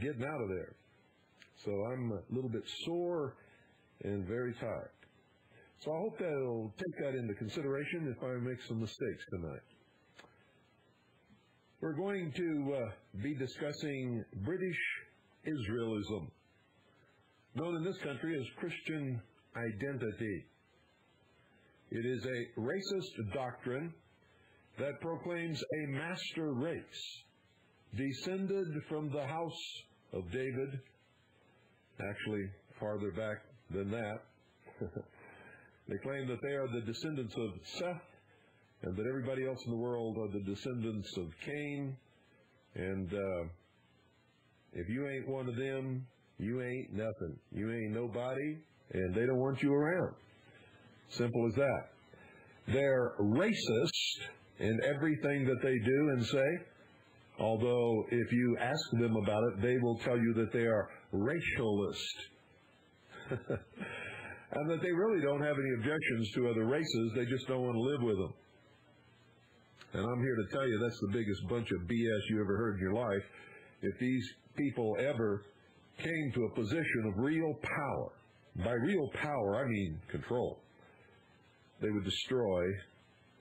getting out of there. So I'm a little bit sore and very tired. So I hope that will take that into consideration if I make some mistakes tonight. We're going to be discussing British Israelism, known in this country as Christian identity. It is a racist doctrine that proclaims a master race, descended from the house of David, actually farther back than that. They claim that they are the descendants of Seth, and that everybody else in the world are the descendants of Cain. And if you ain't one of them, you ain't nothing. You ain't nobody, and they don't want you around. Simple as that. They're racist in everything that they do and say, although if you ask them about it, they will tell you that they are racialist. And that they really don't have any objections to other races, they just don't want to live with them. And I'm here to tell you that's the biggest bunch of BS you ever heard in your life. If these people ever came to a position of real power, by real power I mean control, they would destroy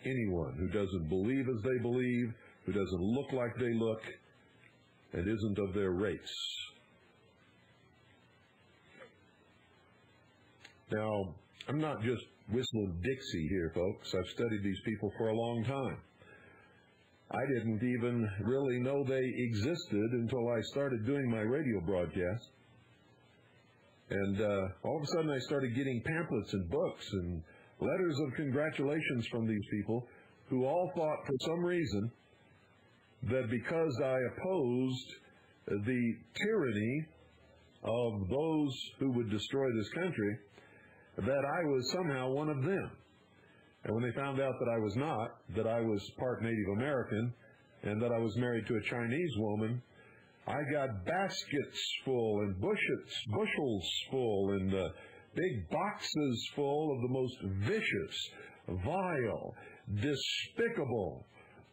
anyone who doesn't believe as they believe, who doesn't look like they look, and isn't of their race. Now, I'm not just whistling Dixie here, folks. I've studied these people for a long time. I didn't even really know they existed until I started doing my radio broadcast. And all of a sudden I started getting pamphlets and books and letters of congratulations from these people who all thought for some reason that because I opposed the tyranny of those who would destroy this country, that I was somehow one of them. And when they found out that I was not, that I was part Native American, and that I was married to a Chinese woman, I got baskets full and bushels full and big boxes full of the most vicious, vile, despicable,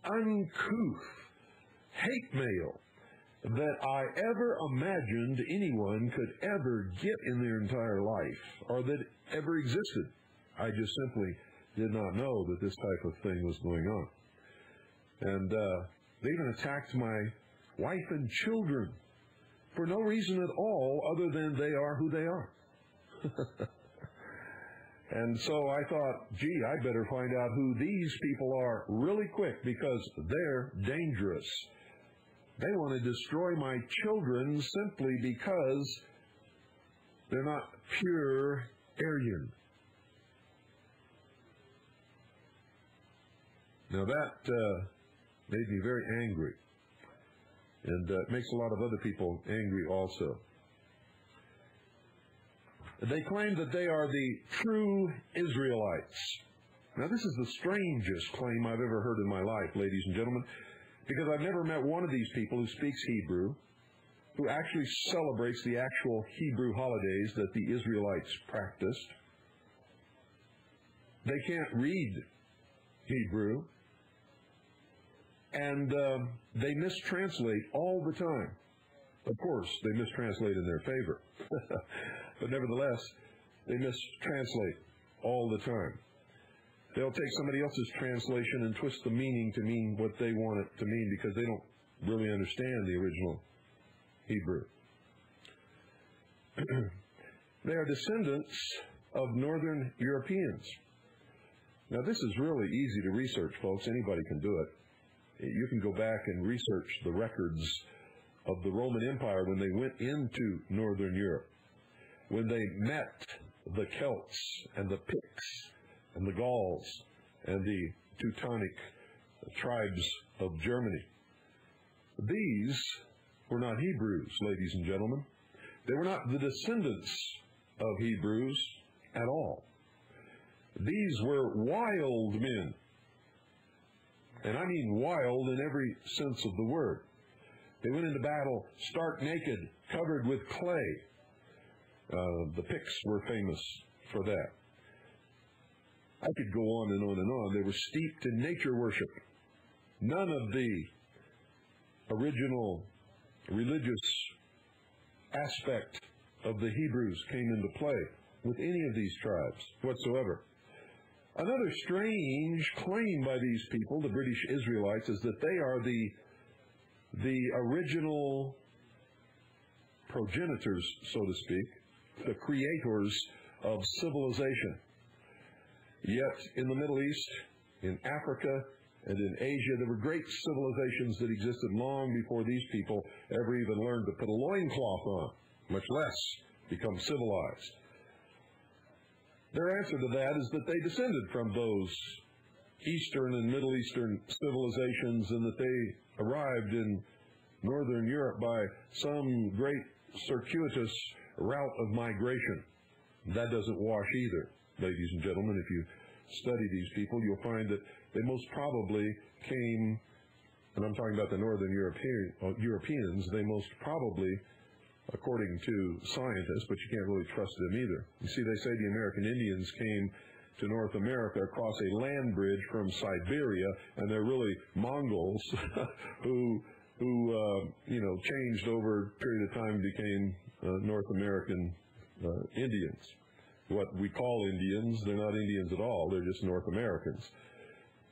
uncouth hate mail that I ever imagined anyone could ever get in their entire life, or that ever existed. I just simply did not know that this type of thing was going on. And they even attacked my wife and children for no reason at all other than they are who they are. And so I thought, gee, I better find out who these people are really quick, because they're dangerous. They want to destroy my children simply because they're not pure Aryan. Now that made me very angry, and it makes a lot of other people angry also. They claim that they are the true Israelites. Now this is the strangest claim I've ever heard in my life, ladies and gentlemen, because I've never met one of these people who speaks Hebrew, who actually celebrates the actual Hebrew holidays that the Israelites practiced. They can't read Hebrew, and they mistranslate all the time. Of course, they mistranslate in their favor, but nevertheless, they mistranslate all the time. They'll take somebody else's translation and twist the meaning to mean what they want it to mean, because they don't really understand the original Hebrew. They are descendants of Northern Europeans. Now, this is really easy to research, folks. Anybody can do it. You can go back and research the records of the Roman Empire when they went into Northern Europe, when they met the Celts and the Picts and the Gauls and the Teutonic tribes of Germany. These were not Hebrews, ladies and gentlemen. They were not the descendants of Hebrews at all. These were wild men. And I mean wild in every sense of the word. They went into battle stark naked, covered with clay. The Picts were famous for that. I could go on and on and on. They were steeped in nature worship. None of the original religious aspect of the Hebrews came into play with any of these tribes whatsoever. Another strange claim by these people, the British Israelites, is that they are the original progenitors, so to speak, the creators of civilization. Yet in the Middle East, in Africa, and in Asia, there were great civilizations that existed long before these people ever even learned to put a loincloth on, much less become civilized. Their answer to that is that they descended from those Eastern and Middle Eastern civilizations, and that they arrived in Northern Europe by some great circuitous route of migration. That doesn't wash either, ladies and gentlemen. If you study these people, you'll find that they most probably came, and I'm talking about the Northern Europeans, they most probably, according to scientists, but you can't really trust them either. You see, they say the American Indians came to North America across a land bridge from Siberia, and they're really Mongols who changed over a period of time and became North American Indians. What we call Indians, they're not Indians at all. They're just North Americans.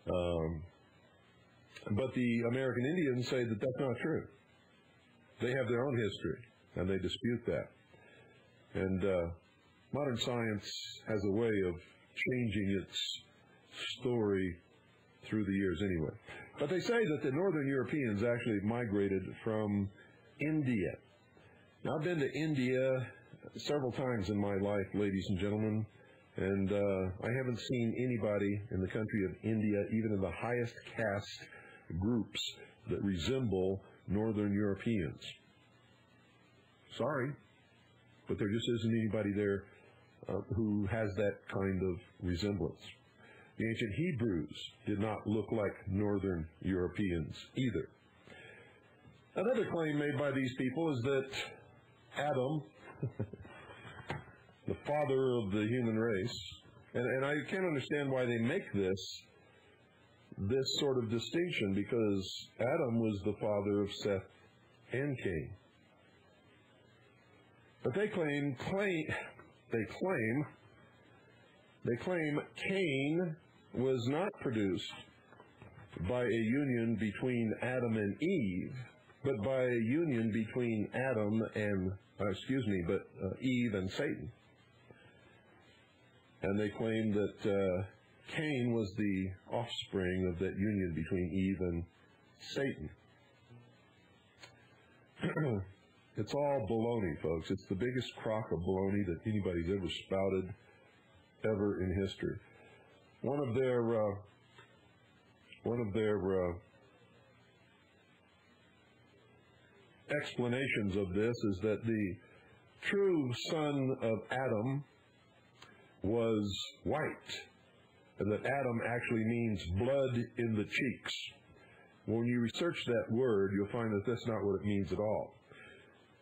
But the American Indians say that that's not true. They have their own history, and they dispute that. And modern science has a way of changing its story through the years anyway. But they say that the Northern Europeans actually migrated from India. Now, I've been to India several times in my life, ladies and gentlemen, and I haven't seen anybody in the country of India, even in the highest caste groups, that resemble Northern Europeans. Sorry, but there just isn't anybody there who has that kind of resemblance. The ancient Hebrews did not look like Northern Europeans either. Another claim made by these people is that Adam, the father of the human race, and I can't understand why they make this sort of distinction, because Adam was the father of Seth and Cain. But they claim Cain was not produced by a union between Adam and Eve, but by a union between Eve and Satan. And they claim that Cain was the offspring of that union between Eve and Satan. It's all baloney, folks. It's the biggest crock of baloney that anybody's ever spouted ever in history. One of their explanations of this is that the true son of Adam was white, and that Adam actually means blood in the cheeks. When you research that word, you'll find that that's not what it means at all.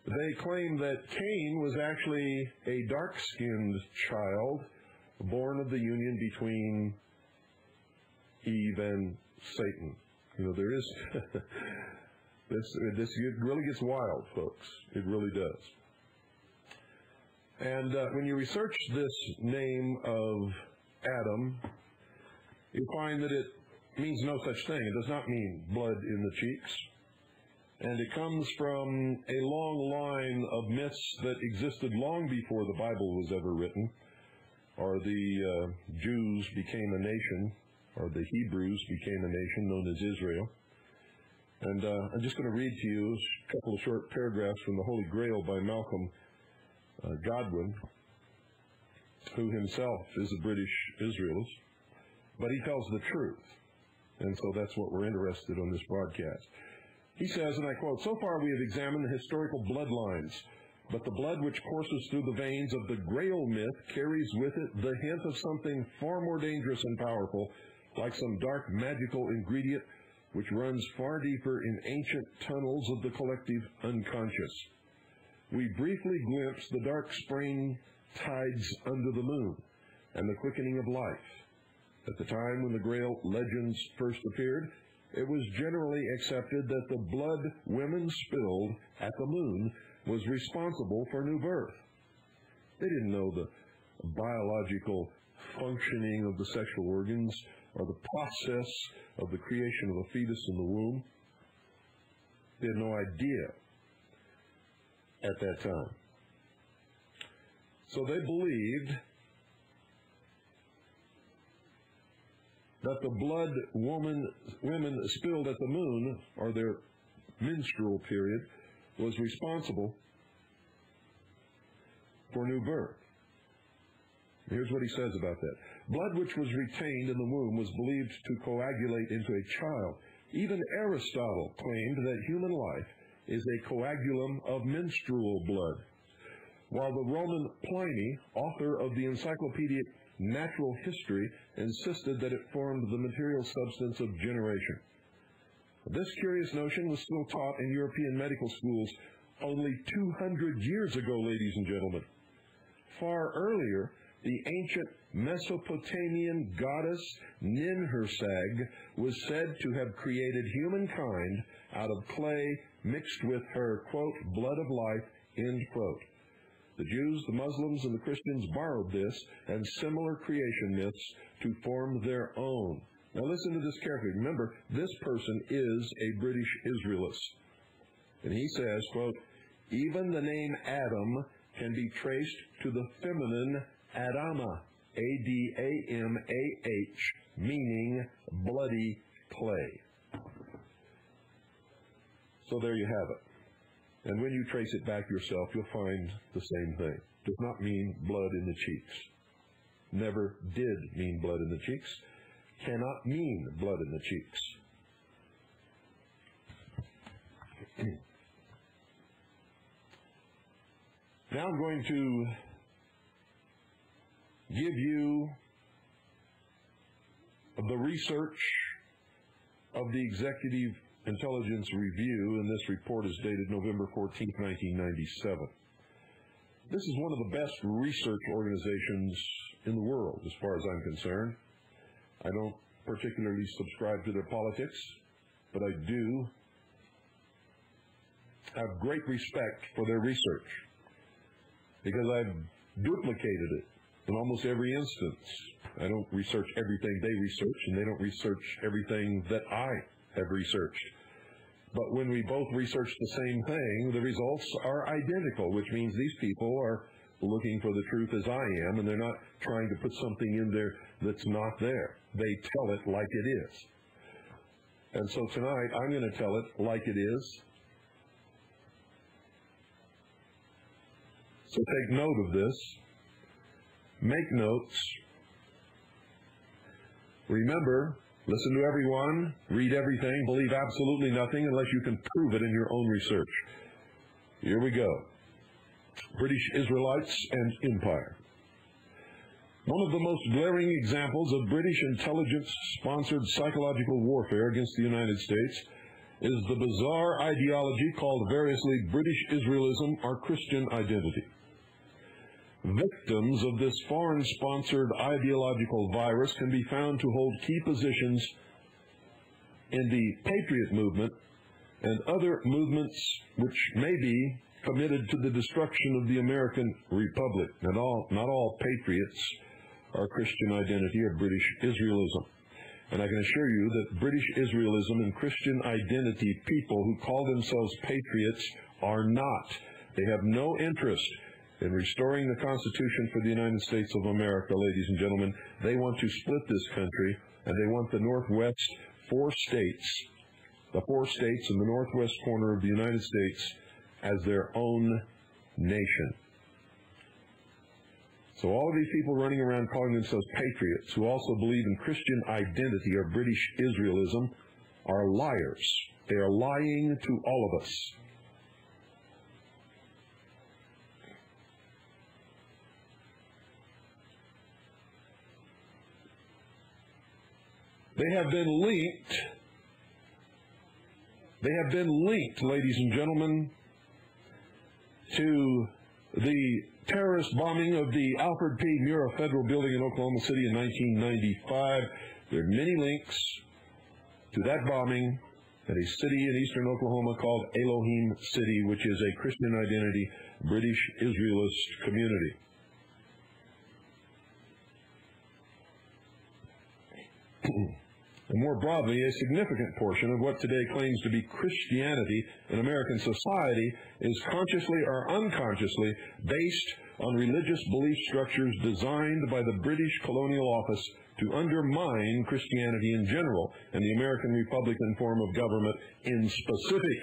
They claim that Cain was actually a dark-skinned child born of the union between Eve and Satan. You know, there is this really gets wild, folks. It really does. And when you research this name of Adam, you find that it means no such thing. It does not mean blood in the cheeks. And it comes from a long line of myths that existed long before the Bible was ever written, or the Jews became a nation, or the Hebrews became a nation known as Israel. And I'm just going to read to you a couple of short paragraphs from the Holy Grail by Malcolm Godwin, who himself is a British Israelite, but he tells the truth. And so that's what we're interested in on this broadcast. He says, and I quote, "So far we have examined the historical bloodlines, but the blood which courses through the veins of the Grail myth carries with it the hint of something far more dangerous and powerful, like some dark magical ingredient which runs far deeper in ancient tunnels of the collective unconscious. We briefly glimpse the dark spring tides under the moon and the quickening of life. At the time when the Grail legends first appeared, it was generally accepted that the blood women spilled at the moon was responsible for new birth. They didn't know the biological functioning of the sexual organs or the process of the creation of a fetus in the womb. They had no idea at that time. So they believed that the blood women spilled at the moon, or their menstrual period, was responsible for new birth. Here's what he says about that. Blood which was retained in the womb was believed to coagulate into a child. Even Aristotle claimed that human life is a coagulum of menstrual blood, while the Roman Pliny, author of the Encyclopedic Natural History, insisted that it formed the material substance of generation. This curious notion was still taught in European medical schools only 200 years ago, ladies and gentlemen. Far earlier, the ancient Mesopotamian goddess Ninhursag was said to have created humankind out of clay mixed with her, quote, blood of life, end quote. The Jews, the Muslims, and the Christians borrowed this and similar creation myths to form their own. Now listen to this carefully. Remember, this person is a British Israelite. And he says, quote, even the name Adam can be traced to the feminine Adama, A-D-A-M-A-H, meaning bloody clay. So there you have it. And when you trace it back yourself, you'll find the same thing. Does not mean blood in the cheeks. Never did mean blood in the cheeks. Cannot mean blood in the cheeks. Now I'm going to give you the research of the Executive Intelligence Review, and this report is dated November 14, 1997. This is one of the best research organizations in the world, as far as I'm concerned. I don't particularly subscribe to their politics, but I do have great respect for their research, because I've duplicated it in almost every instance. I don't research everything they research, and they don't research everything that I have researched. But when we both research the same thing, the results are identical, which means these people are looking for the truth as I am, and they're not trying to put something in there that's not there. They tell it like it is. And so tonight, I'm going to tell it like it is. So take note of this. Make notes. Remember, listen to everyone, read everything, believe absolutely nothing unless you can prove it in your own research. Here we go. British Israelites and Empire. One of the most glaring examples of British intelligence-sponsored psychological warfare against the United States is the bizarre ideology called variously British Israelism or Christian identity. Victims of this foreign-sponsored ideological virus can be found to hold key positions in the Patriot movement and other movements which may be committed to the destruction of the American Republic. Not all patriots are Christian identity or British Israelism. And I can assure you that British Israelism and Christian identity people who call themselves patriots are not. They have no interest in restoring the Constitution for the United States of America, ladies and gentlemen. They want to split this country, and they want the Northwest the four states in the northwest corner of the United States as their own nation. So all of these people running around calling themselves patriots, who also believe in Christian identity or British Israelism, are liars. They are lying to all of us. They have been linked, ladies and gentlemen, to the terrorist bombing of the Alfred P. Murrah Federal Building in Oklahoma City in 1995. There are many links to that bombing at a city in eastern Oklahoma called Elohim City, which is a Christian identity British Israelist community. And more broadly, a significant portion of what today claims to be Christianity in American society is consciously or unconsciously based on religious belief structures designed by the British colonial office to undermine Christianity in general and the American Republican form of government in specific.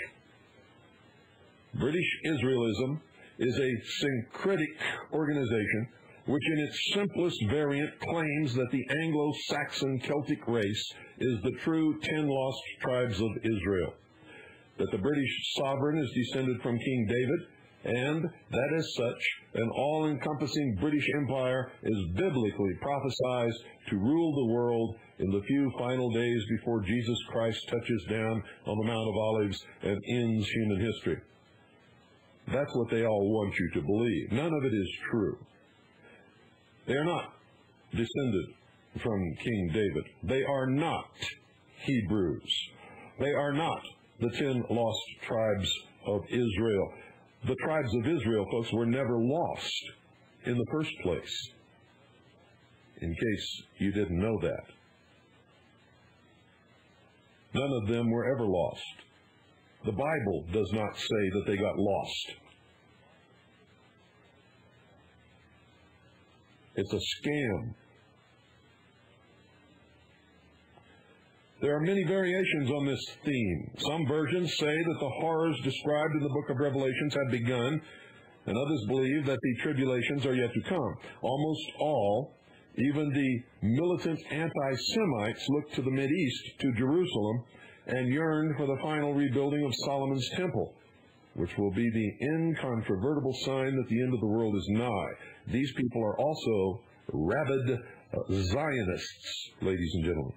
British Israelism is a syncretic organization which in its simplest variant claims that the Anglo-Saxon Celtic race is the true 10 lost tribes of Israel, that the British sovereign is descended from King David, and that as such, an all-encompassing British Empire is biblically prophesied to rule the world in the few final days before Jesus Christ touches down on the Mount of Olives and ends human history. That's what they all want you to believe. None of it is true. They are not descended from King David. They are not Hebrews. They are not the 10 lost tribes of Israel. The tribes of Israel, folks, were never lost in the first place, in case you didn't know that. None of them were ever lost. The Bible does not say that they got lost. It's a scam. There are many variations on this theme. Some versions say that the horrors described in the book of Revelations have begun, and others believe that the tribulations are yet to come. Almost all, even the militant anti-Semites, looked to the Mideast, to Jerusalem, and yearned for the final rebuilding of Solomon's temple, which will be the incontrovertible sign that the end of the world is nigh. These people are also rabid Zionists, ladies and gentlemen.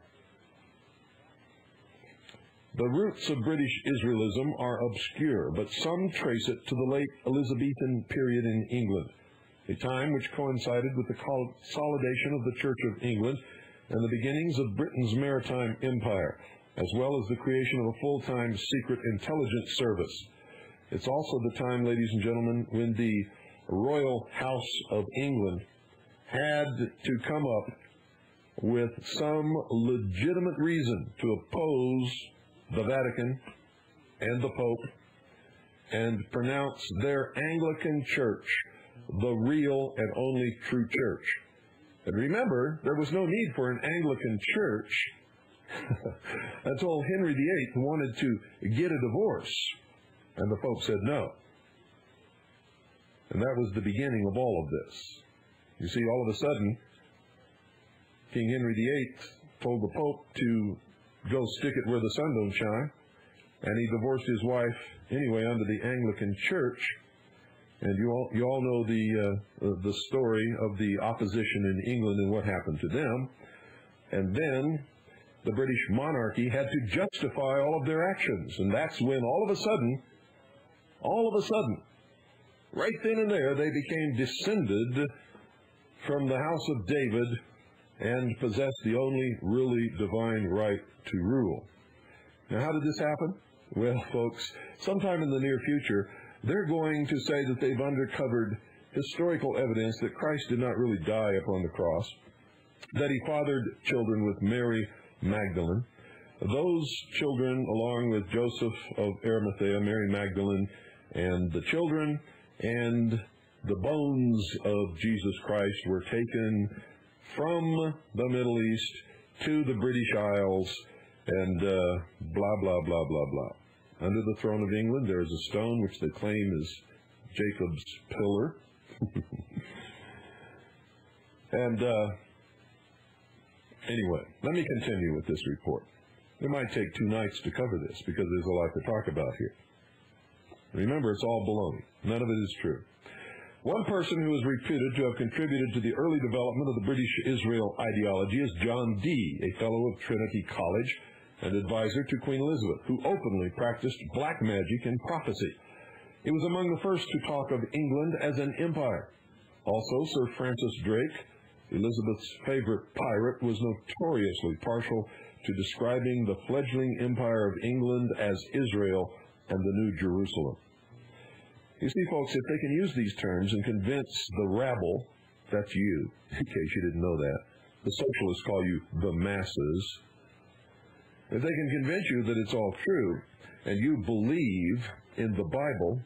The roots of British Israelism are obscure, but some trace it to the late Elizabethan period in England, a time which coincided with the consolidation of the Church of England and the beginnings of Britain's maritime empire, as well as the creation of a full-time secret intelligence service. It's also the time, ladies and gentlemen, when the Royal House of England had to come up with some legitimate reason to oppose the Vatican and the Pope and pronounce their Anglican Church the real and only true church. And remember, there was no need for an Anglican church until Henry VIII wanted to get a divorce, and the Pope said no. And that was the beginning of all of this. You see, all of a sudden, King Henry VIII told the Pope to go stick it where the sun don't shine, and he divorced his wife anyway under the Anglican Church. And you all know the story of the opposition in England and what happened to them. And then the British monarchy had to justify all of their actions, and that's when all of a sudden, right then and there, they became descended from the house of David and possessed the only really divine right to rule. Now, how did this happen? Well, folks, sometime in the near future, they're going to say that they've uncovered historical evidence that Christ did not really die upon the cross, that he fathered children with Mary Magdalene. Those children, along with Joseph of Arimathea, Mary Magdalene, and the children and the bones of Jesus Christ were taken from the Middle East to the British Isles and blah, blah, blah, blah, blah. Under the throne of England, there is a stone which they claim is Jacob's pillar. And anyway, let me continue with this report. It might take 2 nights to cover this because there's a lot to talk about here. Remember, it's all baloney. None of it is true. One person who is reputed to have contributed to the early development of the British Israel ideology is John Dee, a fellow of Trinity College and advisor to Queen Elizabeth, who openly practiced black magic and prophecy. He was among the first to talk of England as an empire. Also, Sir Francis Drake, Elizabeth's favorite pirate, was notoriously partial to describing the fledgling empire of England as Israel and the New Jerusalem. You see, folks, if they can use these terms and convince the rabble, that's you, in case you didn't know that. The socialists call you the masses. If they can convince you that it's all true and you believe in the Bible,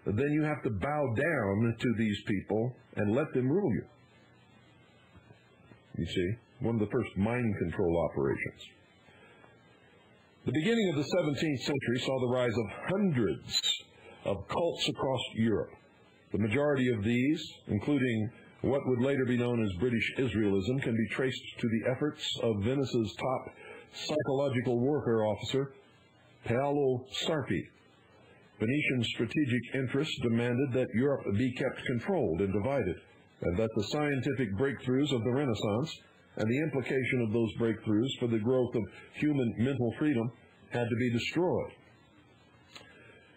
then you have to bow down to these people and let them rule you. You see, one of the first mind control operations. The beginning of the 17th century saw the rise of hundreds of cults across Europe. The majority of these, including what would later be known as British Israelism, can be traced to the efforts of Venice's top psychological warfare officer, Paolo Sarpi. Venetian strategic interests demanded that Europe be kept controlled and divided, and that the scientific breakthroughs of the Renaissance and the implication of those breakthroughs for the growth of human mental freedom had to be destroyed.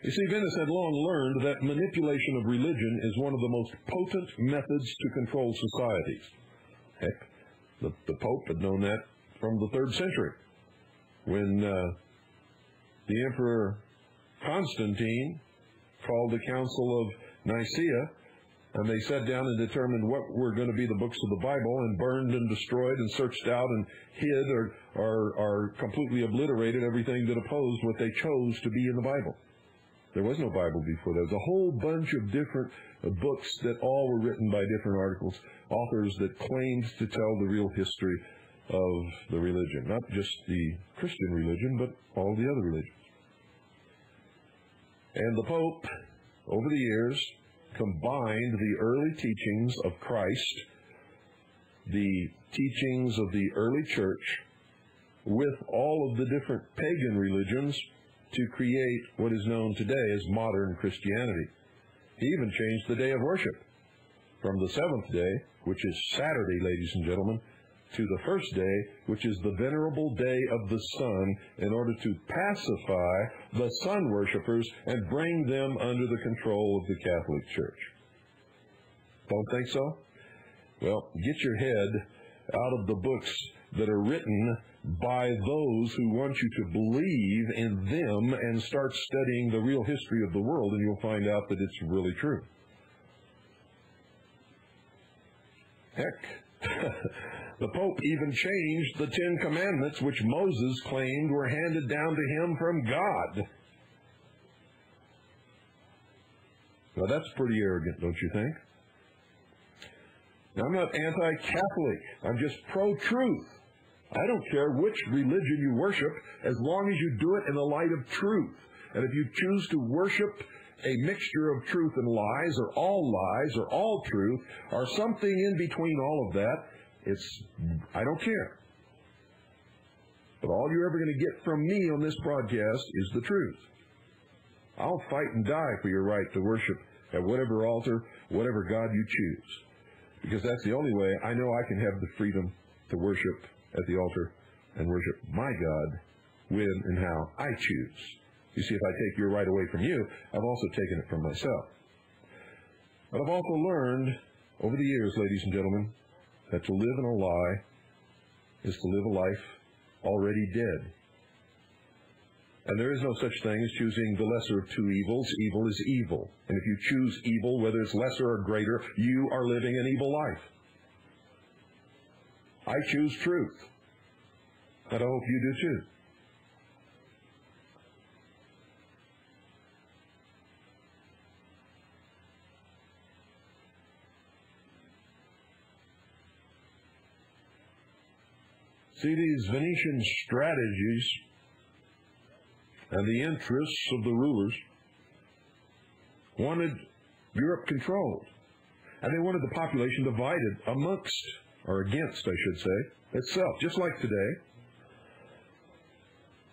You see, Venice had long learned that manipulation of religion is one of the most potent methods to control societies. Heck, the Pope had known that from the 3rd century, when the Emperor Constantine called the Council of Nicaea, and they sat down and determined what were going to be the books of the Bible, and burned and destroyed and searched out and hid or completely obliterated everything that opposed what they chose to be in the Bible. There was no Bible before. There was a whole bunch of different books that all were written by different authors that claimed to tell the real history of the religion. Not just the Christian religion, but all the other religions. And the Pope, over the years, combined the early teachings of Christ, the teachings of the early church, with all of the different pagan religions to create what is known today as modern Christianity. He even changed the day of worship from the 7th day, which is Saturday, ladies and gentlemen, to the first day, which is the venerable day of the sun, in order to pacify the sun worshipers and bring them under the control of the Catholic Church. Don't think so? Well, get your head out of the books that are written by those who want you to believe in them and start studying the real history of the world, and you'll find out that it's really true. Heck, the Pope even changed the 10 Commandments, which Moses claimed were handed down to him from God. Now, that's pretty arrogant, don't you think? Now, I'm not anti-Catholic. I'm just pro-truth. I don't care which religion you worship, as long as you do it in the light of truth. And if you choose to worship a mixture of truth and lies, or all truth, or something in between all of that, I don't care. But all you're ever going to get from me on this broadcast is the truth. I'll fight and die for your right to worship at whatever altar, whatever God you choose. Because that's the only way I know I can have the freedom to worship at the altar and worship my God when and how I choose. You see, if I take your right away from you, I've also taken it from myself. But I've also learned over the years, ladies and gentlemen, that to live in a lie is to live a life already dead. And there is no such thing as choosing the lesser of two evils. Evil is evil. And if you choose evil, whether it's lesser or greater, you are living an evil life. I choose truth. And I hope you do too. See, these Venetian strategies and the interests of the rulers wanted Europe controlled. And they wanted the population divided amongst, or against, I should say, itself, just like today.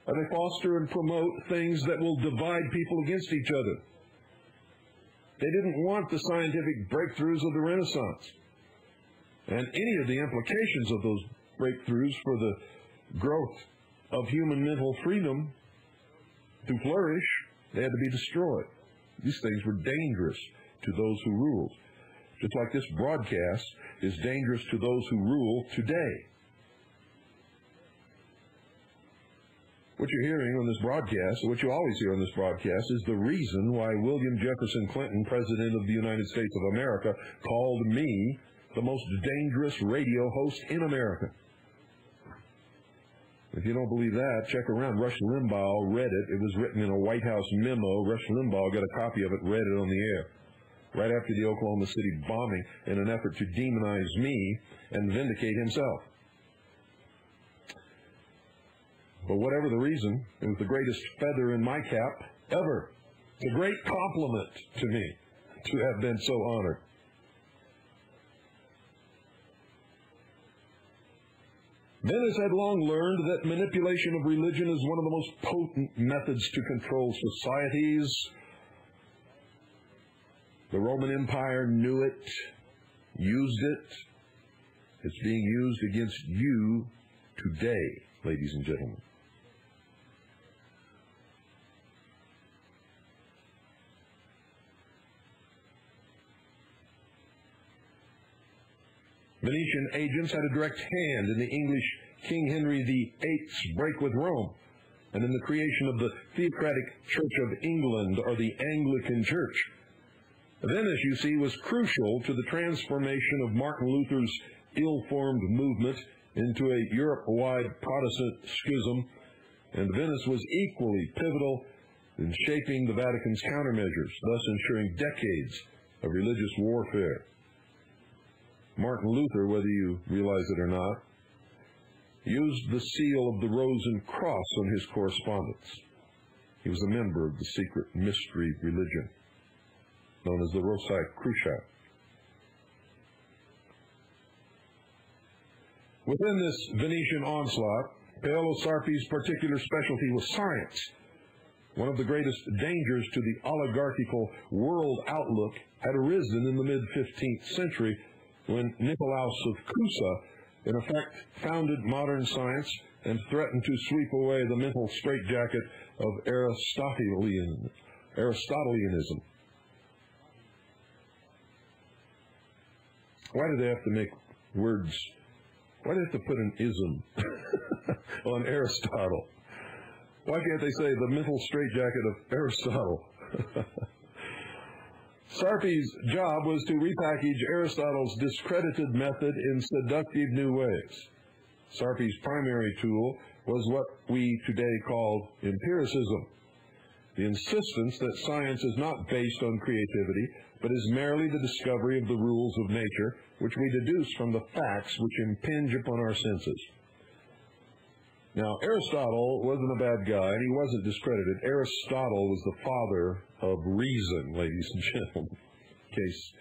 And they foster and promote things that will divide people against each other. They didn't want the scientific breakthroughs of the Renaissance and any of the implications of those breakthroughs for the growth of human mental freedom to flourish. They had to be destroyed. These things were dangerous to those who ruled, just like this broadcast is dangerous to those who rule today. What you're hearing on this broadcast, what you always hear on this broadcast, is the reason why William Jefferson Clinton, President of the United States of America, called me the most dangerous radio host in America. If you don't believe that, check around. Rush Limbaugh read it. It was written in a White House memo. Rush Limbaugh got a copy of it, read it on the air, right after the Oklahoma City bombing, in an effort to demonize me and vindicate himself. But whatever the reason, it was the greatest feather in my cap ever. It's a great compliment to me to have been so honored. Venice had long learned that manipulation of religion is one of the most potent methods to control societies. The Roman Empire knew it, used it. It's being used against you today, ladies and gentlemen. Venetian agents had a direct hand in the English King Henry VIII's break with Rome and in the creation of the Theocratic Church of England, or the Anglican Church. Venice, you see, was crucial to the transformation of Martin Luther's ill-formed movement into a Europe-wide Protestant schism, and Venice was equally pivotal in shaping the Vatican's countermeasures, thus ensuring decades of religious warfare. Martin Luther, whether you realize it or not, used the seal of the Rose and Cross on his correspondence. He was a member of the secret mystery religion known as the Rosicrucians. Within this Venetian onslaught, Paolo Sarpi's particular specialty was science. One of the greatest dangers to the oligarchical world outlook had arisen in the mid-15th century when Nicolaus of Cusa, in effect, founded modern science and threatened to sweep away the mental straitjacket of Aristotelianism. Why do they have to make words? Why do they have to put an ism on Aristotle? Why can't they say the mental straitjacket of Aristotle? Sarpi's job was to repackage Aristotle's discredited method in seductive new ways. Sarpi's primary tool was what we today call empiricism, the insistence that science is not based on creativity, but is merely the discovery of the rules of nature, which we deduce from the facts which impinge upon our senses. Now, Aristotle wasn't a bad guy, and he wasn't discredited. Aristotle was the father of reason, ladies and gentlemen, in case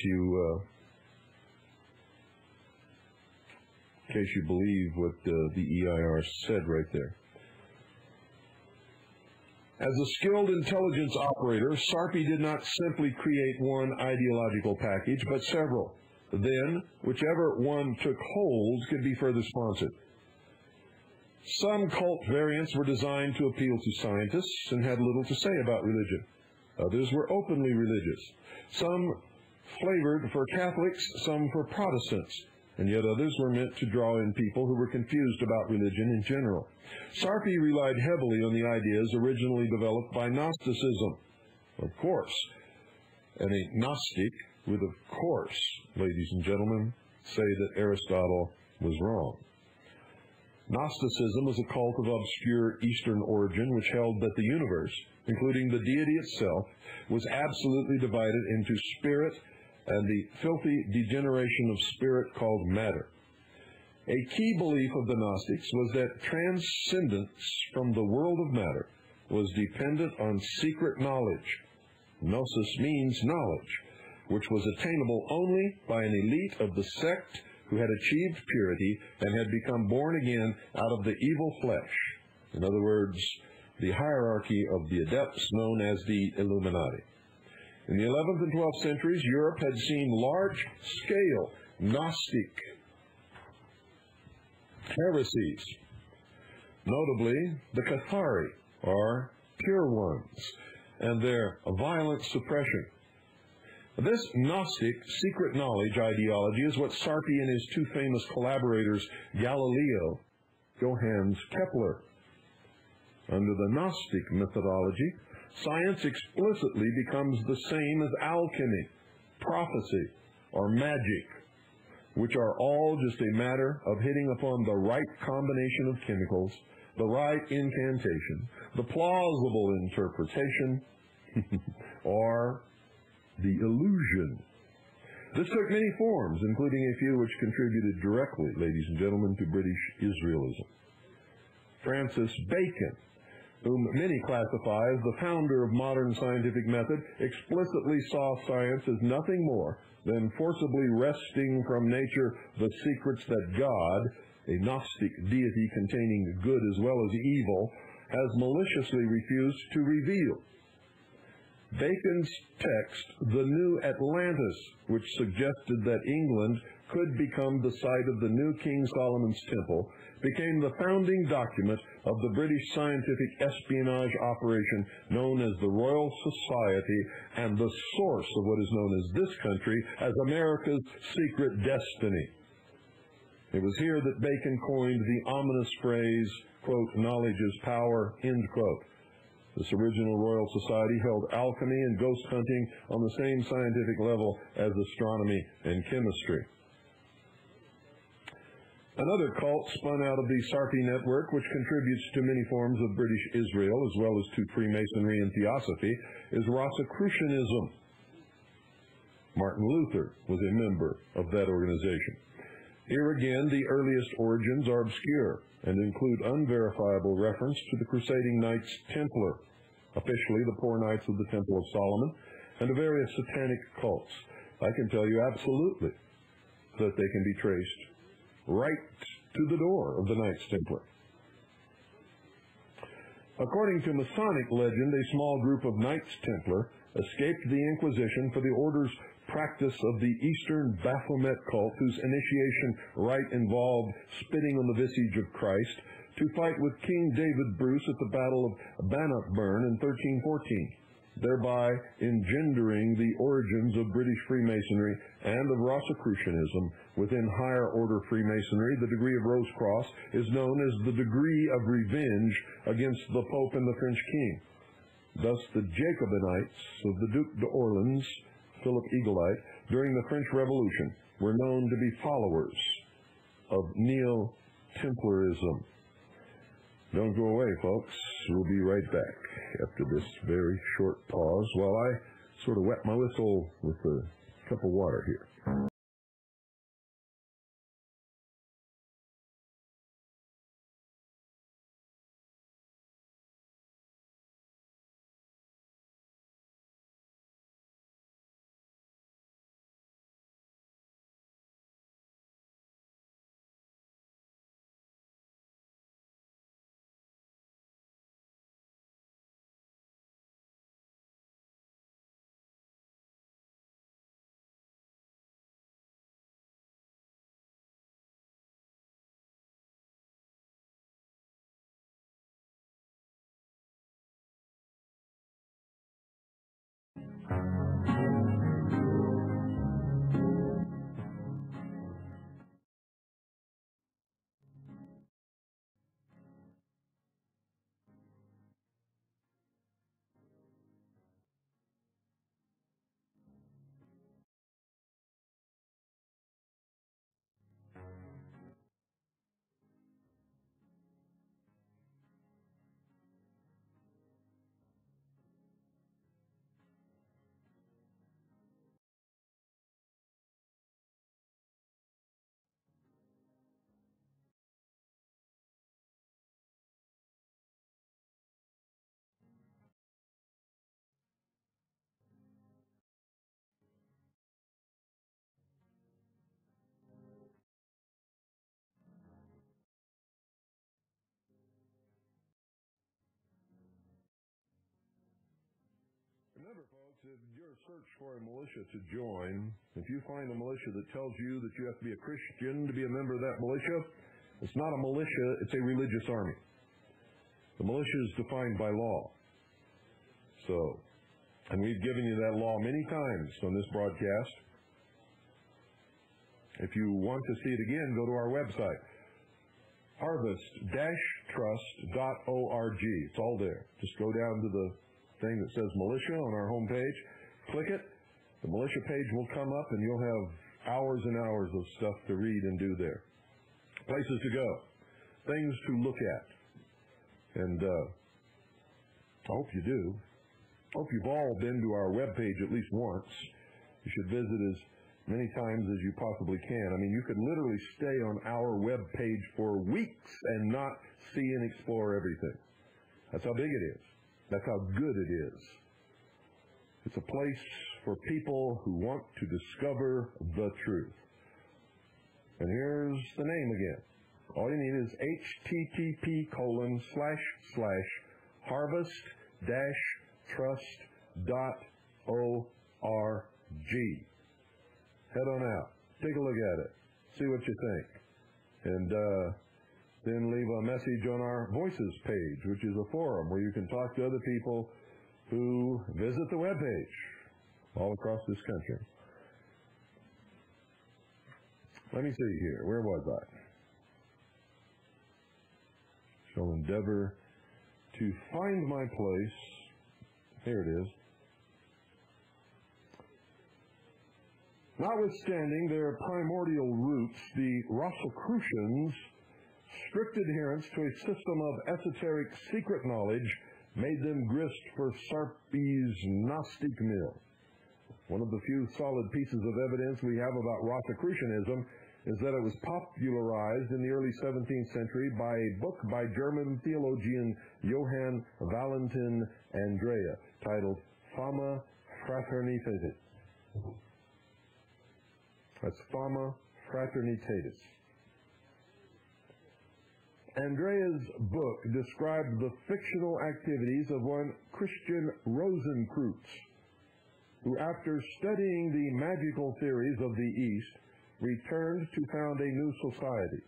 you believe what the EIR said right there. As a skilled intelligence operator, Sarpi did not simply create one ideological package, but several. Then, whichever one took hold could be further sponsored. Some cult variants were designed to appeal to scientists and had little to say about religion. Others were openly religious. Some flavored for Catholics, some for Protestants, and yet others were meant to draw in people who were confused about religion in general. Sarpi relied heavily on the ideas originally developed by Gnosticism. Of course, and a Gnostic would, of course, ladies and gentlemen, say that Aristotle was wrong. Gnosticism was a cult of obscure Eastern origin which held that the universe, including the deity itself, was absolutely divided into spirit and the filthy degeneration of spirit called matter. A key belief of the Gnostics was that transcendence from the world of matter was dependent on secret knowledge. Gnosis means knowledge, which was attainable only by an elite of the sect who had achieved purity and had become born again out of the evil flesh. In other words, the hierarchy of the adepts known as the Illuminati. In the 11th and 12th centuries, Europe had seen large-scale Gnostic heresies, notably the Cathari, or pure ones, and their violent suppression. This Gnostic secret knowledge ideology is what Sarpi and his two famous collaborators, Galileo, Johannes Kepler, Under the Gnostic methodology, science explicitly becomes the same as alchemy, prophecy, or magic, which are all just a matter of hitting upon the right combination of chemicals, the right incantation, the plausible interpretation, or the illusion. This took many forms, including a few which contributed directly, ladies and gentlemen, to British Israelism. Francis Bacon, whom many classify as the founder of modern scientific method, explicitly saw science as nothing more than forcibly wresting from nature the secrets that God, a Gnostic deity containing good as well as evil, has maliciously refused to reveal. Bacon's text, The New Atlantis, which suggested that England could become the site of the new King Solomon's Temple, became the founding document of the British scientific espionage operation known as the Royal Society and the source of what is known as this country as America's secret destiny. It was here that Bacon coined the ominous phrase, quote, knowledge is power, end quote. This original Royal Society held alchemy and ghost hunting on the same scientific level as astronomy and chemistry. Another cult spun out of the Sarpi network, which contributes to many forms of British Israel as well as to Freemasonry and Theosophy, is Rosicrucianism. Martin Luther was a member of that organization. Here again, the earliest origins are obscure and include unverifiable reference to the crusading Knights Templar, officially the Poor Knights of the Temple of Solomon, and to various satanic cults. I can tell you absolutely that they can be traced right to the door of the Knights Templar. According to Masonic legend, a small group of Knights Templar escaped the Inquisition for the order's practice of the Eastern Baphomet cult, whose initiation rite involved spitting on the visage of Christ, to fight with King David Bruce at the Battle of Bannockburn in 1314, thereby engendering the origins of British Freemasonry and of Rosicrucianism. Within higher order Freemasonry, the degree of Rose-Cross is known as the degree of revenge against the Pope and the French king. Thus the Jacobinites of the Duc d'Orleans, Philip Eagle-Eye, during the French Revolution were known to be followers of Neo-Templarism. Don't go away, folks. We'll be right back after this very short pause while I sort of wet my whistle with a cup of water here. Remember, folks, if you're a search for a militia to join, if you find a militia that tells you that you have to be a Christian to be a member of that militia, it's not a militia, it's a religious army. The militia is defined by law. So, and we've given you that law many times on this broadcast. If you want to see it again, go to our website. harvest-trust.org. It's all there. Just go down to the thing that says militia on our homepage, click it, the militia page will come up, and you'll have hours and hours of stuff to read and do there. Places to go, things to look at. And I hope you do. I hope you've all been to our webpage at least once. You should visit as many times as you possibly can. I mean, you could literally stay on our webpage for weeks and not see and explore everything. That's how big it is. That's how good it is. It's a place for people who want to discover the truth. And here's the name again. All you need is http://harvest-trust.org. Head on out. Take a look at it. See what you think. And then leave a message on our Voices page, which is a forum where you can talk to other people who visit the webpage all across this country. Let me see here. Where was I? Shall endeavor to find my place. Here it is. Notwithstanding their primordial roots, the Rosicrucians' strict adherence to a system of esoteric secret knowledge made them grist for Sarpi's Gnostic mill. One of the few solid pieces of evidence we have about Rosicrucianism is that it was popularized in the early 17th century by a book by German theologian Johann Valentin Andrea titled Fama Fraternitatis. That's Fama Fraternitatis. Andrea's book described the fictional activities of one Christian Rosenkreutz, who after studying the magical theories of the East, returned to found a new society.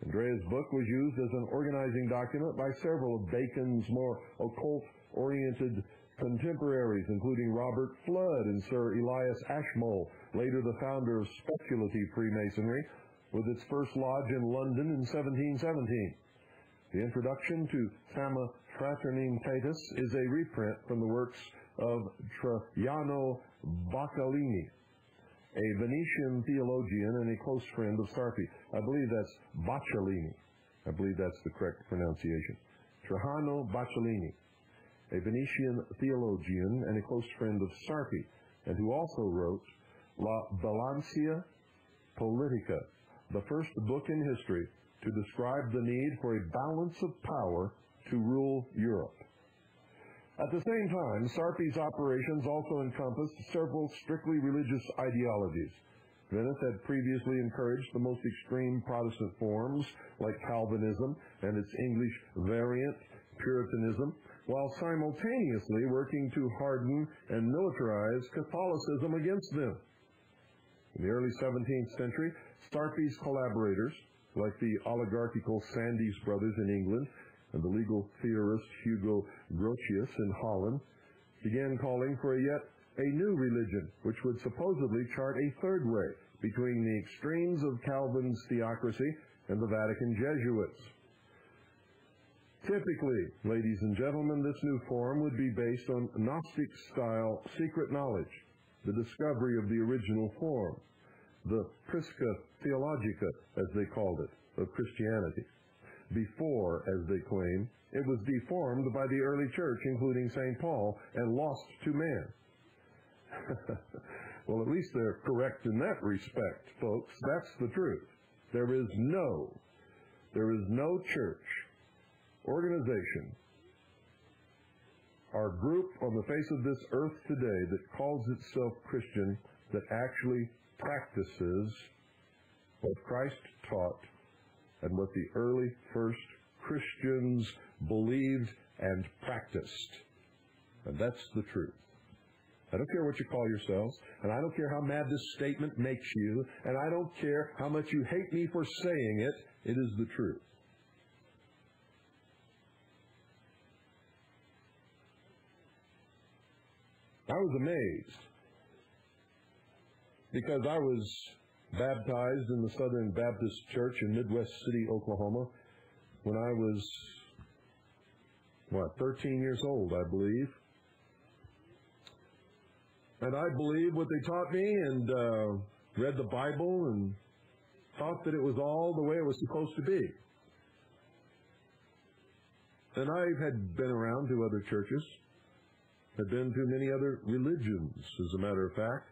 Andrea's book was used as an organizing document by several of Bacon's more occult-oriented contemporaries, including Robert Flood and Sir Elias Ashmole, later the founder of speculative Freemasonry, with its first lodge in London in 1717. The introduction to Fama Fraternitatis is a reprint from the works of Traiano Boccalini, a Venetian theologian and a close friend of Sarpi. I believe that's Boccalini. I believe that's the correct pronunciation. Traiano Boccalini, a Venetian theologian and a close friend of Sarpi, and who also wrote La Balancia Politica, the first book in history to describe the need for a balance of power to rule Europe. At the same time, Sarpi's operations also encompassed several strictly religious ideologies. Venice had previously encouraged the most extreme Protestant forms, like Calvinism and its English variant, Puritanism, while simultaneously working to harden and militarize Catholicism against them. In the early 17th century, Sarpi's collaborators, like the oligarchical Sandys brothers in England and the legal theorist Hugo Grotius in Holland, began calling for yet a new religion, which would supposedly chart a third way between the extremes of Calvin's theocracy and the Vatican Jesuits. Typically, ladies and gentlemen, this new form would be based on Gnostic-style secret knowledge, the discovery of the original form, the Prisca Theologica, as they called it, of Christianity, before, as they claim, it was deformed by the early church, including St. Paul, and lost to man. Well, at least they're correct in that respect, folks. That's the truth. There is no church, organization, or group on the face of this earth today that calls itself Christian that actually practices what Christ taught and what the early first Christians believed and practiced. And that's the truth. I don't care what you call yourselves, and I don't care how mad this statement makes you, and I don't care how much you hate me for saying it. It is the truth. I was amazed because I was baptized in the Southern Baptist Church in Midwest City, Oklahoma, when I was, 13 years old, I believe. And I believed what they taught me and read the Bible and thought that it was all the way it was supposed to be. And I had been around to other churches, had been to many other religions, as a matter of fact.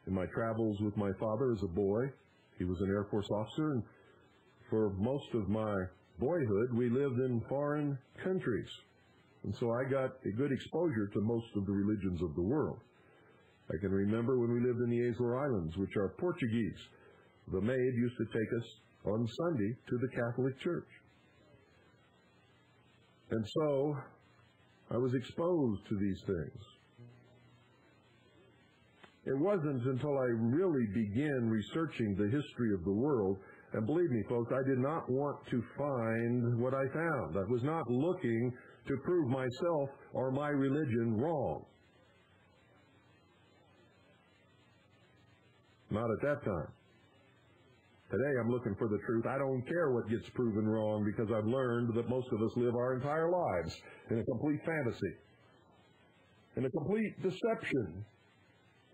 In my travels with my father as a boy, he was an Air Force officer, and for most of my boyhood, we lived in foreign countries. And so I got a good exposure to most of the religions of the world. I can remember when we lived in the Azores Islands, which are Portuguese. The maid used to take us on Sunday to the Catholic Church. And so I was exposed to these things. It wasn't until I really began researching the history of the world, and believe me, folks, I did not want to find what I found. I was not looking to prove myself or my religion wrong. Not at that time. Today I'm looking for the truth. I don't care what gets proven wrong, because I've learned that most of us live our entire lives in a complete fantasy, in a complete deception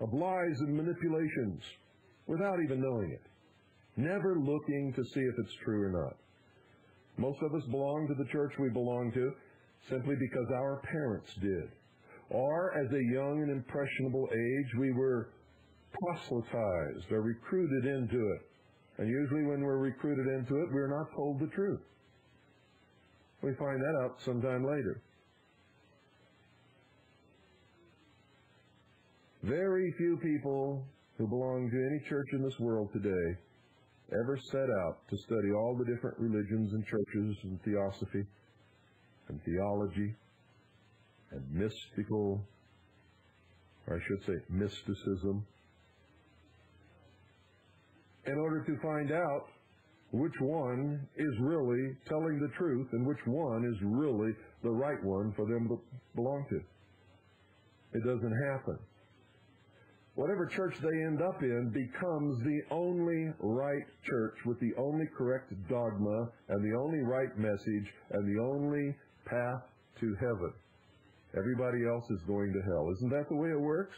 of lies and manipulations without even knowing it, never looking to see if it's true or not. Most of us belong to the church we belong to simply because our parents did, or as a young and impressionable age we were proselytized or recruited into it. And usually when we're recruited into it, we're not told the truth. We find that out sometime later. Very few people who belong to any church in this world today ever set out to study all the different religions and churches and theosophy and theology and mystical, or I should say mysticism, in order to find out which one is really telling the truth and which one is really the right one for them to belong to. It doesn't happen. Whatever church they end up in becomes the only right church with the only correct dogma and the only right message and the only path to heaven. Everybody else is going to hell. Isn't that the way it works?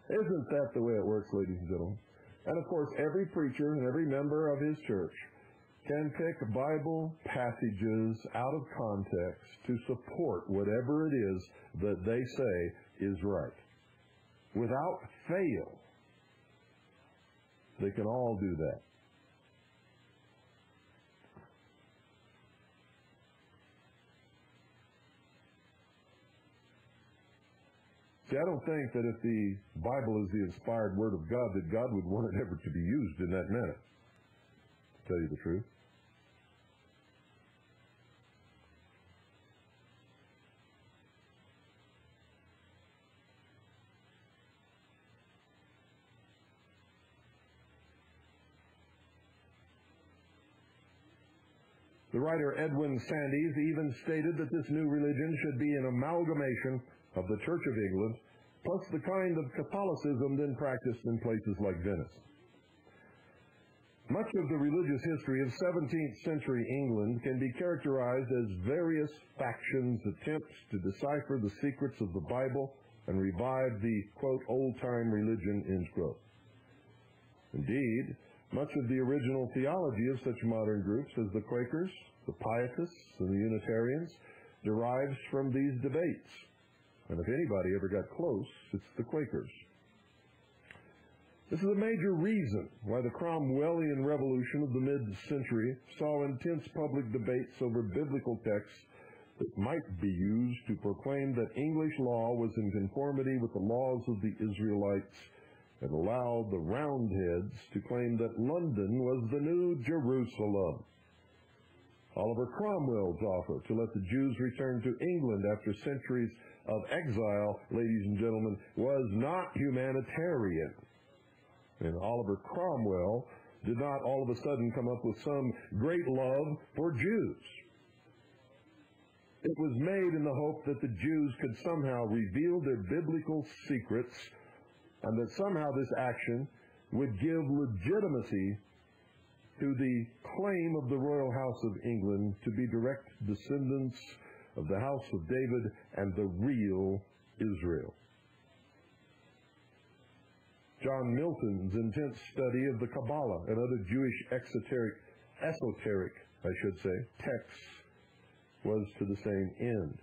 Isn't that the way it works, ladies and gentlemen? And of course, every preacher and every member of his church can pick Bible passages out of context to support whatever it is that they say is right. Without fail, they can all do that. See, I don't think that if the Bible is the inspired Word of God, that God would want it ever to be used in that manner, to tell you the truth. The writer Edwin Sandys even stated that this new religion should be an amalgamation of the Church of England, plus the kind of Catholicism then practiced in places like Venice. Much of the religious history of 17th century England can be characterized as various factions' attempts to decipher the secrets of the Bible and revive the, quote, old-time religion, end quote. Indeed, much of the original theology of such modern groups as the Quakers, the Pietists, and the Unitarians derives from these debates. And if anybody ever got close, it's the Quakers. This is a major reason why the Cromwellian Revolution of the mid-century saw intense public debates over biblical texts that might be used to proclaim that English law was in conformity with the laws of the Israelites and allowed the Roundheads to claim that London was the new Jerusalem. Oliver Cromwell's offer to let the Jews return to England after centuries of exile, ladies and gentlemen, was not humanitarian. And Oliver Cromwell did not all of a sudden come up with some great love for Jews. It was made in the hope that the Jews could somehow reveal their biblical secrets and that somehow this action would give legitimacy to the claim of the royal house of England to be direct descendants of the house of David and the real Israel. John Milton's intense study of the Kabbalah and other Jewish esoteric texts was to the same end.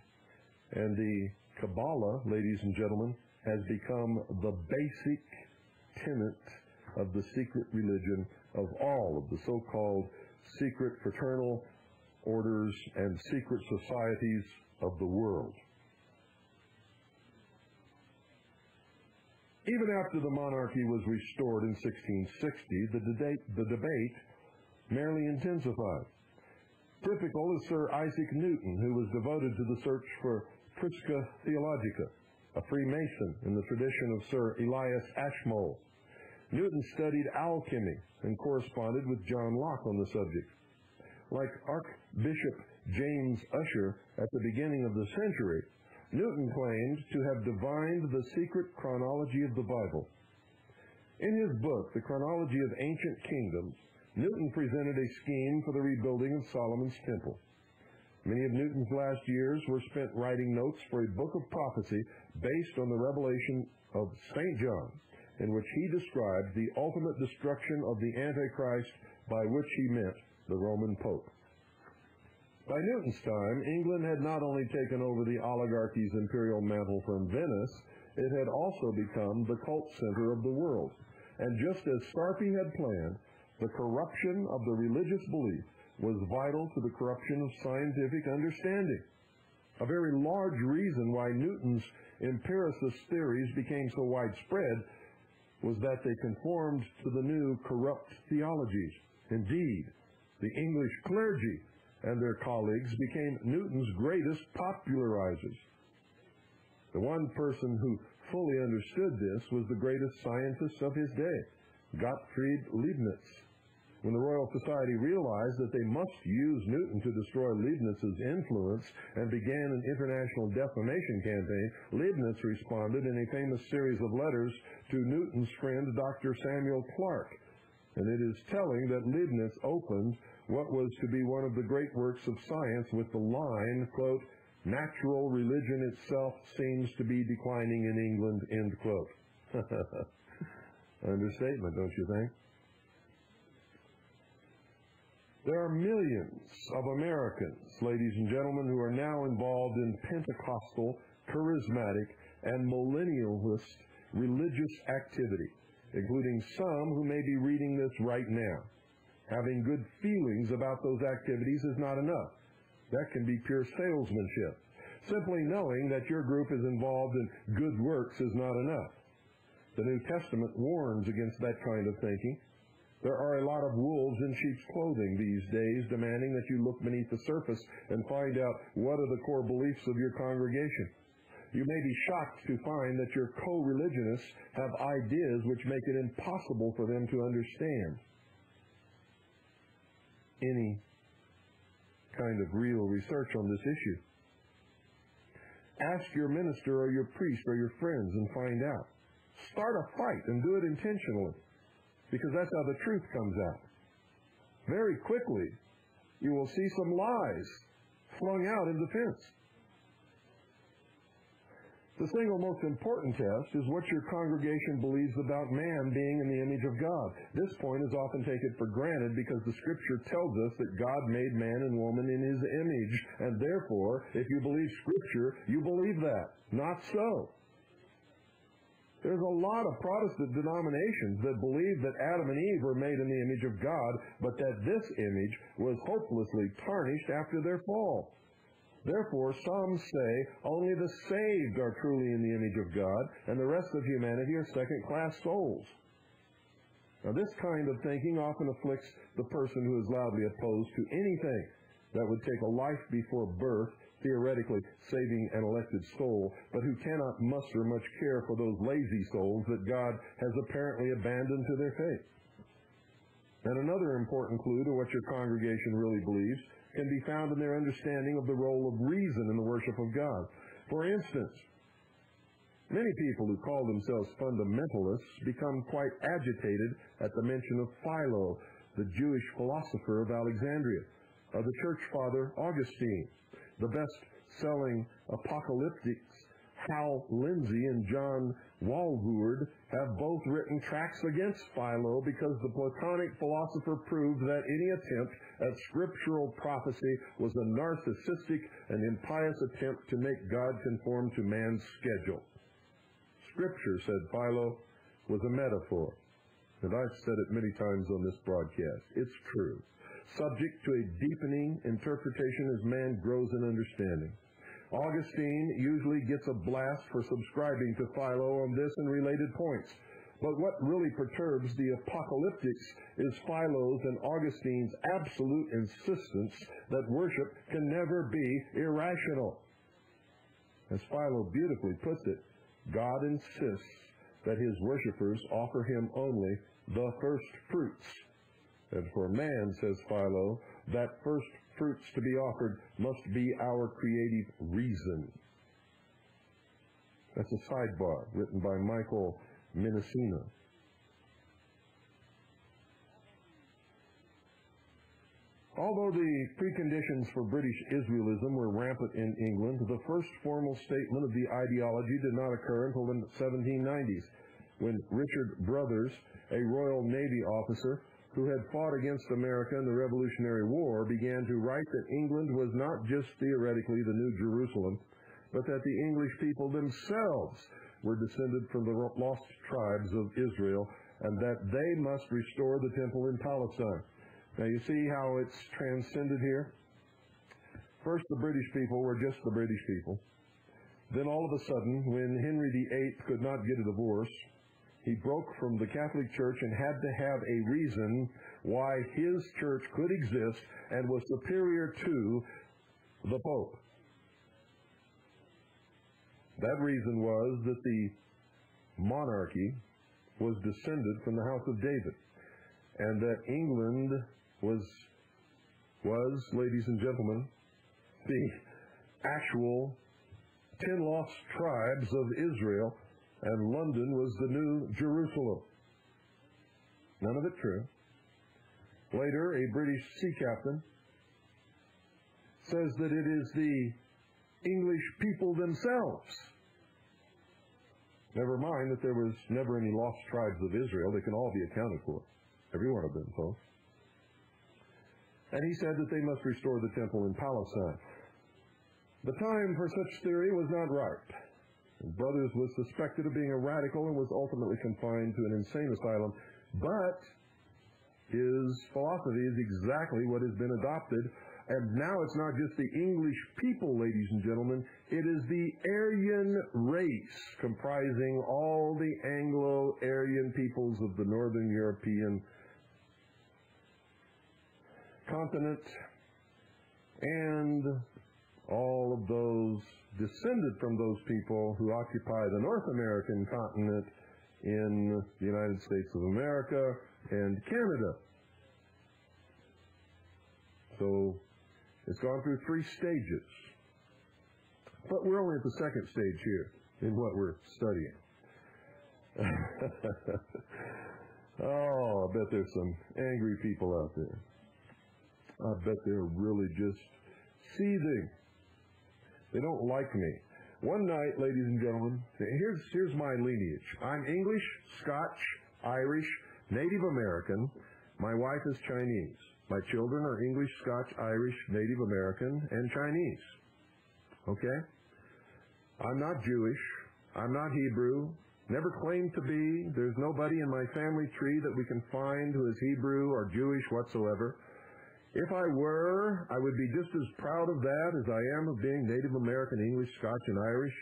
And the Kabbalah, ladies and gentlemen, has become the basic tenet of the secret religion of all of the so-called secret fraternal orders and secret societies of the world. Even after the monarchy was restored in 1660, the debate merely intensified. Typical is Sir Isaac Newton, who was devoted to the search for Prisca Theologica, a Freemason in the tradition of Sir Elias Ashmole. Newton studied alchemy and corresponded with John Locke on the subject. Like Archbishop James Ussher at the beginning of the century, Newton claimed to have divined the secret chronology of the Bible. In his book, The Chronology of Ancient Kingdoms, Newton presented a scheme for the rebuilding of Solomon's Temple. Many of Newton's last years were spent writing notes for a book of prophecy based on the revelation of St. John, in which he described the ultimate destruction of the Antichrist, by which he meant the Roman Pope. By Newton's time, England had not only taken over the oligarchy's imperial mantle from Venice, it had also become the cult center of the world. And just as Sarpi had planned, the corruption of the religious belief was vital to the corruption of scientific understanding. A very large reason why Newton's empiricist theories became so widespread was that they conformed to the new corrupt theologies. Indeed, the English clergy and their colleagues became Newton's greatest popularizers. The one person who fully understood this was the greatest scientist of his day, Gottfried Leibniz. When the Royal Society realized that they must use Newton to destroy Leibniz's influence and began an international defamation campaign, Leibniz responded in a famous series of letters to Newton's friend Dr. Samuel Clarke. And it is telling that Leibniz opened what was to be one of the great works of science with the line, quote, "Natural religion itself seems to be declining in England," end quote. Understatement, don't you think? There are millions of Americans, ladies and gentlemen, who are now involved in Pentecostal, charismatic, and millennialist religious activity, including some who may be reading this right now. Having good feelings about those activities is not enough. That can be pure salesmanship. Simply knowing that your group is involved in good works is not enough. The New Testament warns against that kind of thinking. There are a lot of wolves in sheep's clothing these days, demanding that you look beneath the surface and find out what are the core beliefs of your congregation. You may be shocked to find that your co-religionists have ideas which make it impossible for them to understand any kind of real research on this issue. Ask your minister or your priest or your friends and find out. Start a fight and do it intentionally, because that's how the truth comes out. Very quickly, you will see some lies flung out in defense. The single most important test is what your congregation believes about man being in the image of God. This point is often taken for granted because the Scripture tells us that God made man and woman in His image, and therefore, if you believe Scripture, you believe that. Not so. There's a lot of Protestant denominations that believe that Adam and Eve were made in the image of God, but that this image was hopelessly tarnished after their fall. Therefore, some say only the saved are truly in the image of God, and the rest of humanity are second-class souls. Now, this kind of thinking often afflicts the person who is loudly opposed to anything that would take a life before birth, theoretically saving an elected soul, but who cannot muster much care for those lazy souls that God has apparently abandoned to their fate. And another important clue to what your congregation really believes can be found in their understanding of the role of reason in the worship of God. For instance, Many people who call themselves fundamentalists become quite agitated at the mention of Philo, the Jewish philosopher of Alexandria, of the church father Augustine. The best-selling apocalyptics Hal Lindsey and John Walvoord have both written tracts against Philo because the Platonic philosopher proved that any attempt at scriptural prophecy was a narcissistic and impious attempt to make God conform to man's schedule. Scripture, said Philo, was a metaphor. And I've said it many times on this broadcast. It's true. Subject to a deepening interpretation as man grows in understanding. Augustine usually gets a blast for subscribing to Philo on this and related points. But what really perturbs the apocalyptics is Philo's and Augustine's absolute insistence that worship can never be irrational. As Philo beautifully puts it, God insists that his worshipers offer him only the first fruits. And for man, says Philo, that first fruits to be offered must be our creative reason. That's a sidebar written by Michael Minnesina. Although the preconditions for British Israelism were rampant in England, the first formal statement of the ideology did not occur until the 1790s, when Richard Brothers, a Royal Navy officer who had fought against America in the Revolutionary War, began to write that England was not just theoretically the New Jerusalem, but that the English people themselves were descended from the lost tribes of Israel, and that they must restore the temple in Palestine. Now you see how it's transcended here? First, the British people were just the British people. Then all of a sudden, when Henry VIII could not get a divorce, he broke from the Catholic Church and had to have a reason why his church could exist and was superior to the Pope. That reason was that the monarchy was descended from the house of David, and that England was, ladies and gentlemen, the actual 10 lost tribes of Israel, and London was the New Jerusalem. None of it true. Later, a British sea captain says that it is the English people themselves. Never mind that there was never any lost tribes of Israel. They can all be accounted for. Every one of them, folks. And he said that they must restore the temple in Palestine. The time for such theory was not ripe. Brothers was suspected of being a radical and was ultimately confined to an insane asylum. But his philosophy is exactly what has been adopted. And now it's not just the English people, ladies and gentlemen. It is the Aryan race, comprising all the Anglo-Aryan peoples of the Northern European continent and all of those descended from those people who occupy the North American continent in the United States of America and Canada. So it's gone through 3 stages. But we're only at the second stage here in what we're studying. Oh, I bet there's some angry people out there. I bet they're really just seething. They don't like me. One night, ladies and gentlemen, here's my lineage. I'm English, Scotch, Irish, Native American. My wife is Chinese. My children are English, Scotch, Irish, Native American, and Chinese. Okay? I'm not Jewish. I'm not Hebrew. Never claimed to be. There's nobody in my family tree that we can find who is Hebrew or Jewish whatsoever. If I were, I would be just as proud of that as I am of being Native American, English, Scotch, and Irish.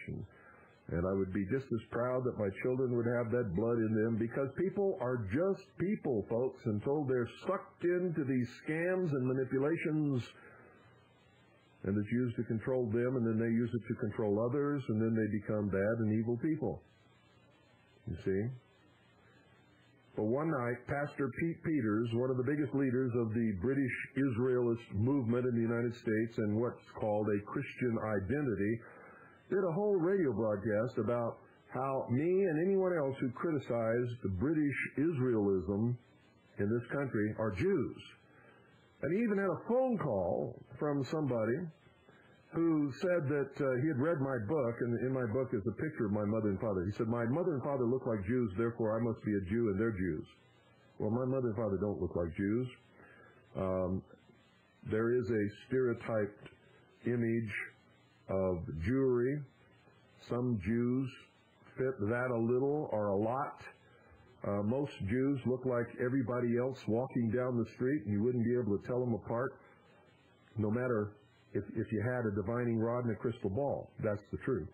And I would be just as proud that my children would have that blood in them, because people are just people, folks, until they're sucked into these scams and manipulations, and it's used to control them, and then they use it to control others, and then they become bad and evil people. You see? But one night, Pastor Pete Peters, one of the biggest leaders of the British Israelist movement in the United States and what's called a Christian identity, did a whole radio broadcast about how me and anyone else who criticized the British Israelism in this country are Jews. And he even had a phone call from somebody who said that he had read my book, and in my book is a picture of my mother and father. He said, my mother and father look like Jews, therefore I must be a Jew and they're Jews. Well, my mother and father don't look like Jews. There is a stereotyped image of Jewry. Some Jews fit that a little or a lot. Most Jews look like everybody else walking down the street, and you wouldn't be able to tell them apart, no matter if you had a divining rod and a crystal ball. That's the truth.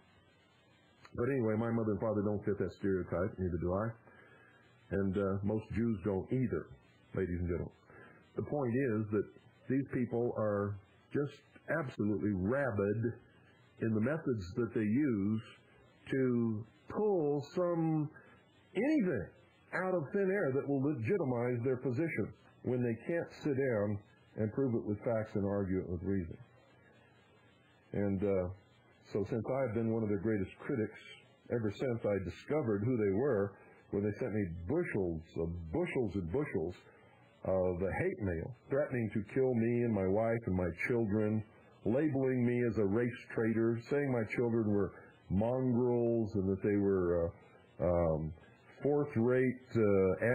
But anyway, my mother and father don't fit that stereotype, neither do I. And most Jews don't either, ladies and gentlemen. The point is that these people are just absolutely rabid in the methods that they use to pull anything out of thin air that will legitimize their position when they can't sit down and prove it with facts and argue it with reason. And so since I've been one of their greatest critics ever since I discovered who they were, when they sent me bushels and bushels of hate mail, threatening to kill me and my wife and my children, labeling me as a race traitor, saying my children were mongrels and that they were fourth-rate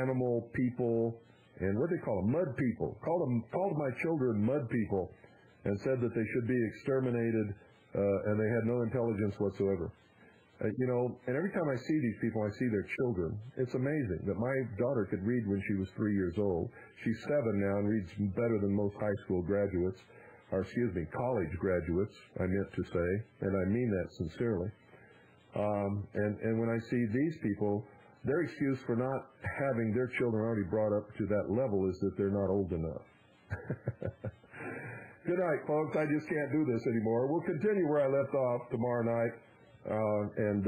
animal people, and what do they call them? Mud people. Called my children mud people, and said that they should be exterminated, and they had no intelligence whatsoever. And every time I see these people, I see their children. It's amazing that my daughter could read when she was 3 years old. She's 7 now and reads better than most high school graduates, or college graduates, I meant to say, and I mean that sincerely. And when I see these people, their excuse for not having their children already brought up to that level is that they're not old enough. Good night, folks. I just can't do this anymore. We'll continue where I left off tomorrow night, and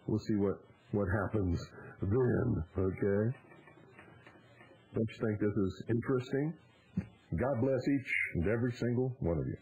we'll see what happens then, okay? Don't you think this is interesting? God bless each and every single one of you.